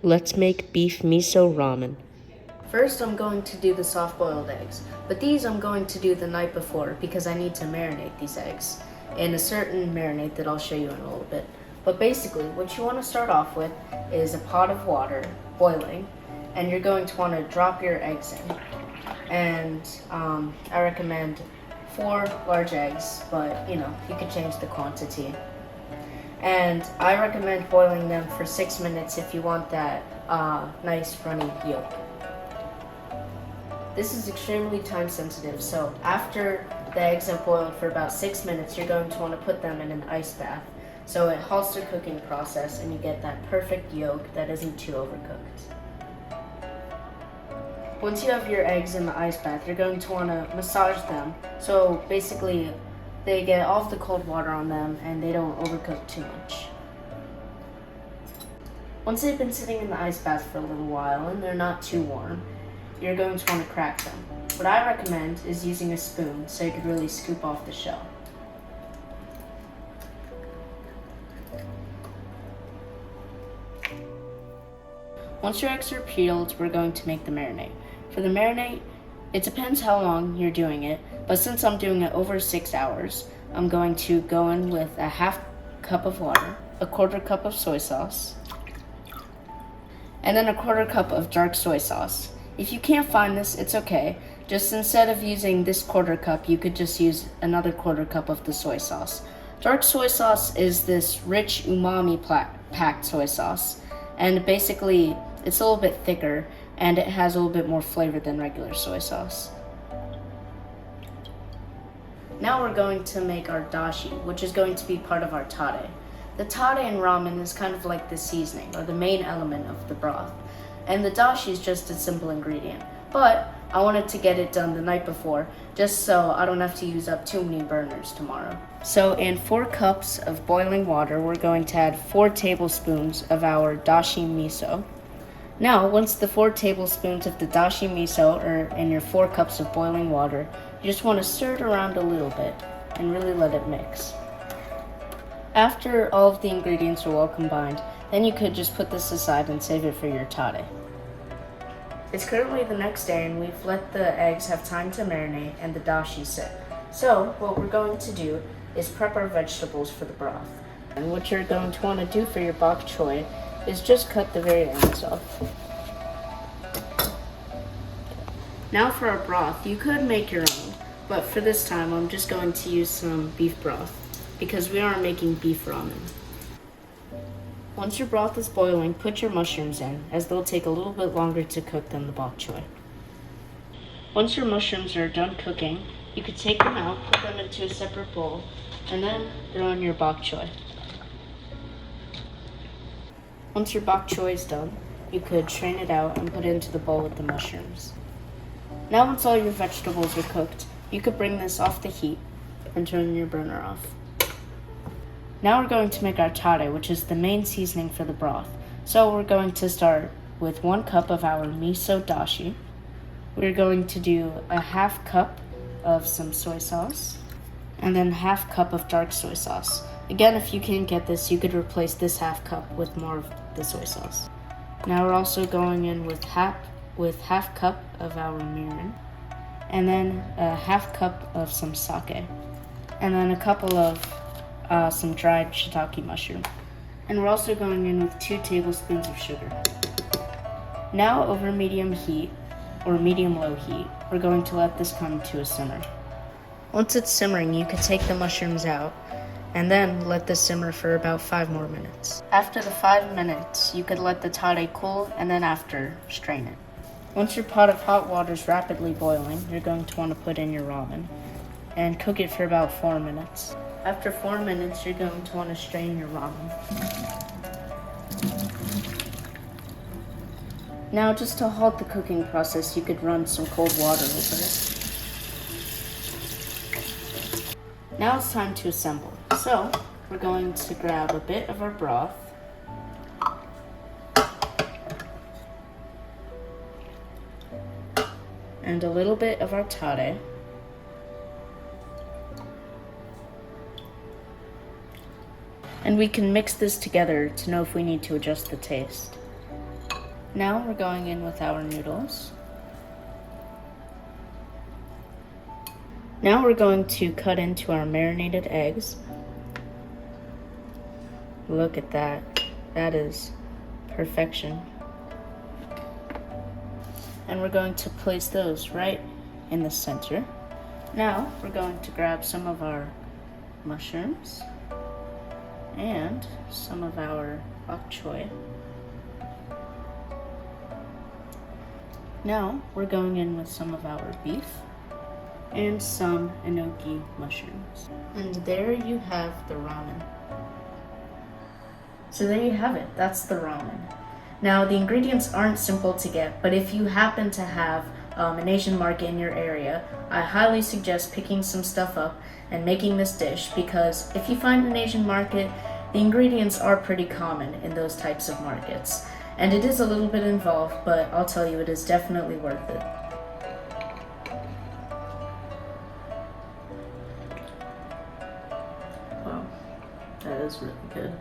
Let's make beef miso ramen. First, I'm going to do the soft-boiled eggs, but these I'm going to do the night before because I need to marinate these eggs in a certain marinade that I'll show you in a little bit. But basically, what you want to start off with is a pot of water boiling, and you're going to want to drop your eggs in. And I recommend 4 large eggs, but you could change the quantity. And I recommend boiling them for 6 minutes if you want that nice runny yolk. This is extremely time sensitive, so after the eggs have boiled for about 6 minutes, you're going to want to put them in an ice bath. So it halts the cooking process and you get that perfect yolk that isn't too overcooked. Once you have your eggs in the ice bath, you're going to want to massage them. So basically, they get all of the cold water on them and they don't overcook too much. Once they've been sitting in the ice bath for a little while and they're not too warm, you're going to want to crack them. What I recommend is using a spoon so you can really scoop off the shell. Once your eggs are peeled, we're going to make the marinade. For the marinade, it depends how long you're doing it, but since I'm doing it over 6 hours, I'm going to go in with a half cup of water, a quarter cup of soy sauce, and then a quarter cup of dark soy sauce. If you can't find this, it's okay. Just instead of using this quarter cup, you could just use another quarter cup of the soy sauce. Dark soy sauce is this rich umami-packed soy sauce, and basically it's a little bit thicker and it has a little bit more flavor than regular soy sauce. Now we're going to make our dashi, which is going to be part of our tare. The tare in ramen is kind of like the seasoning, or the main element of the broth. And the dashi is just a simple ingredient. But I wanted to get it done the night before, just so I don't have to use up too many burners tomorrow. So in 4 cups of boiling water, we're going to add 4 tablespoons of our dashi miso. Now, once the 4 tablespoons of the dashi miso are in your 4 cups of boiling water, you just want to stir it around a little bit and really let it mix. After all of the ingredients are well combined, then you could just put this aside and save it for your tare. It's currently the next day and we've let the eggs have time to marinate and the dashi sit. So what we're going to do is prep our vegetables for the broth. And what you're going to want to do for your bok choy is just cut the very ends off. Now for our broth, you could make your own, but for this time I'm just going to use some beef broth because we are making beef ramen. Once your broth is boiling, put your mushrooms in, as they'll take a little bit longer to cook than the bok choy. Once your mushrooms are done cooking, you could take them out, put them into a separate bowl, and then throw in your bok choy. Once your bok choy is done, you could strain it out and put it into the bowl with the mushrooms. Now once all your vegetables are cooked, you could bring this off the heat and turn your burner off. Now we're going to make our tare, which is the main seasoning for the broth. So we're going to start with 1 cup of our miso dashi. We're going to do a half cup of some soy sauce, and then half cup of dark soy sauce. Again, if you can't get this, you could replace this half cup with more of the soy sauce. Now we're also going in with half cup of our mirin, and then a half cup of some sake, and then a couple of some dried shiitake mushroom. And we're also going in with 2 tablespoons of sugar. Now over medium heat, or medium-low heat, we're going to let this come to a simmer. Once it's simmering, you could take the mushrooms out, and then let this simmer for about 5 more minutes. After the 5 minutes, you could let the tare cool, and then after, strain it. Once your pot of hot water is rapidly boiling, you're going to want to put in your ramen, and cook it for about 4 minutes. After 4 minutes, you're going to want to strain your ramen. Now, just to halt the cooking process, you could run some cold water over it. Now it's time to assemble. So, we're going to grab a bit of our broth, and a little bit of our tare, and we can mix this together to know if we need to adjust the taste. Now we're going in with our noodles. Now we're going to cut into our marinated eggs. Look at that. That is perfection. And we're going to place those right in the center. Now we're going to grab some of our mushrooms and some of our bok choy. Now we're going in with some of our beef and some enoki mushrooms. And there you have the ramen. So there you have it, that's the ramen. Now the ingredients aren't simple to get, but if you happen to have an Asian market in your area, I highly suggest picking some stuff up and making this dish, because if you find an Asian market, the ingredients are pretty common in those types of markets. And it is a little bit involved, but I'll tell you, it is definitely worth it. Wow, that is really good.